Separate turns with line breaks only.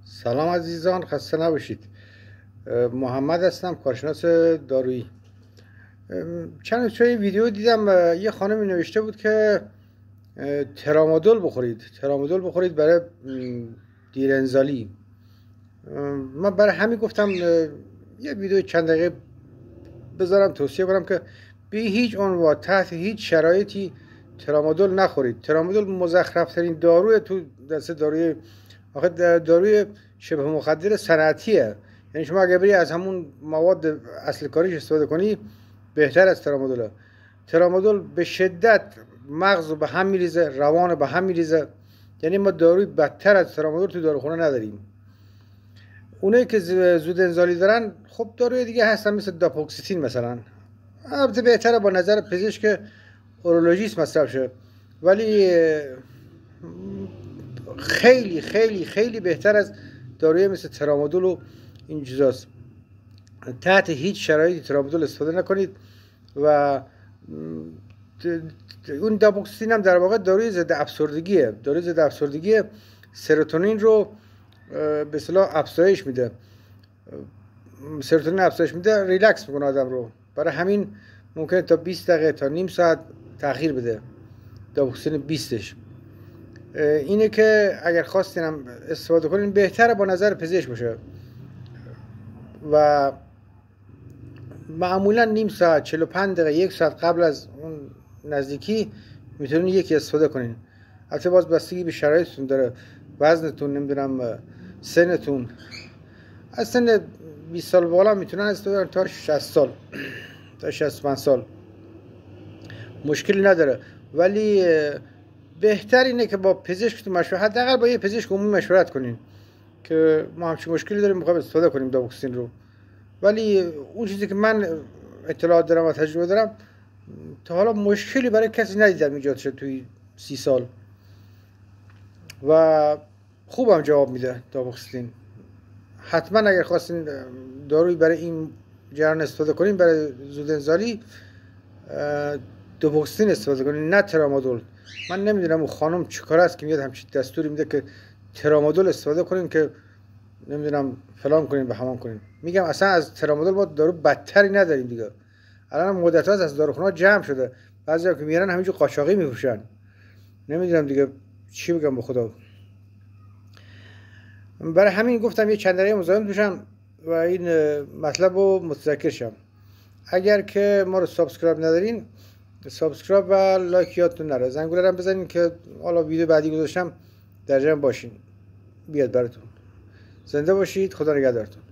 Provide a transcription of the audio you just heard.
سلام عزیزان، خسته نباشید. محمد هستم، کارشناس دارویی. چند روز پیش ویدیو دیدم، یه خانمی نوشته بود که ترامادول بخورید برای دیرنزالی. من برای همین گفتم یه ویدیو چند دقیقه بذارم توصیه کنم که به هیچ عنوان تحت هیچ شرایطی ترامادول نخورید. ترامادول مزخرف ترین داروی تو دسته داروی، آخه داروی شبه مخدر صنعتیه. یعنی شما اگه بری از همون مواد اصل کاریش استفاده کنی بهتر از ترامادوله. ترامادول به شدت مغز به هم میریزه، روان به هم میریزه. یعنی ما داروی بدتر از ترامادول تو داروخونه نداریم. اونایی که زود انزالی دارن خب داروی دیگه هستن مثل داپوکسیتین مثلا. البته بهتره با نظر پزشک اورولوژیست مصرف شه، ولی خیلی خیلی خیلی بهتر از داروی مثل ترامادول و این چیزاست. تحت هیچ شرایطی ترامادول استفاده نکنید. و اون داپوکسیتین هم در واقع داروی ضد افسردگیه. داروی ضد افسردگی سروتونین رو به اصطلاح افزایش میده. سروتونین افزایش میده، ریلکس میکنه آدم رو. برای همین ممکنه تا 20 دقیقه تا نیم ساعت تأخیر بده داپوکسیتین 20ش. اینه که اگر خواستین استفاده کنین بهتره با نظر پزشک باشه و معمولا نیم ساعت 45 دقیقه 1 ساعت قبل از اون نزدیکی میتونین یکی استفاده کنین. البته باز بستگی به شرایطتون داره، وزنتون، نمیدونم سنتون. از سن 20 سال بالا میتونن استفاده کنن تا 60 سال تا 65 سال مشکلی نداره. ولی بهتر اینه که با پزشکتون مشورت، حداقل با یه پزشک عمومی مشورت کنین که ما همچین مشکلی داریم میخوایم استفاده کنیم داپوکسیتین رو. ولی اون چیزی که من اطلاعات دارم و تجربه دارم تا حالا مشکلی برای کسی ندیدم ایجاد شد توی 30 سال و خوبم جواب میده داپوکسیتین. حتما اگر خواستین دارویی برای این جریان استفاده کنین، برای زود انزالی، داپوکسیتین استفاده کنین، نه ترامادول. من نمیدونم اون خانم چیکار است که میاد همچین دستوری میده که ترامادول استفاده کنین که نمیدونم فلان کنین به همان کنین. میگم اصلا از ترامادول با دارو بدتری نداریم دیگه. الان مدت هاست از داروخونه جمع شده، بعضیا که میارن همینجور قاچاقی میفروشن. نمیدونم دیگه چی بگم به خدا. برای همین گفتم یه چند دقیقه مزاحم بشم و این مطلب رو متذکر شم. اگر که ما رو سابسکرایب ندارین، سابسکرایب و لایک یادتون نره. زنگوله رو بزنین که حالا ویدیو بعدی گذاشتم در جمع باشین، بیاد براتون. زنده باشید، خدا نگهدارتون.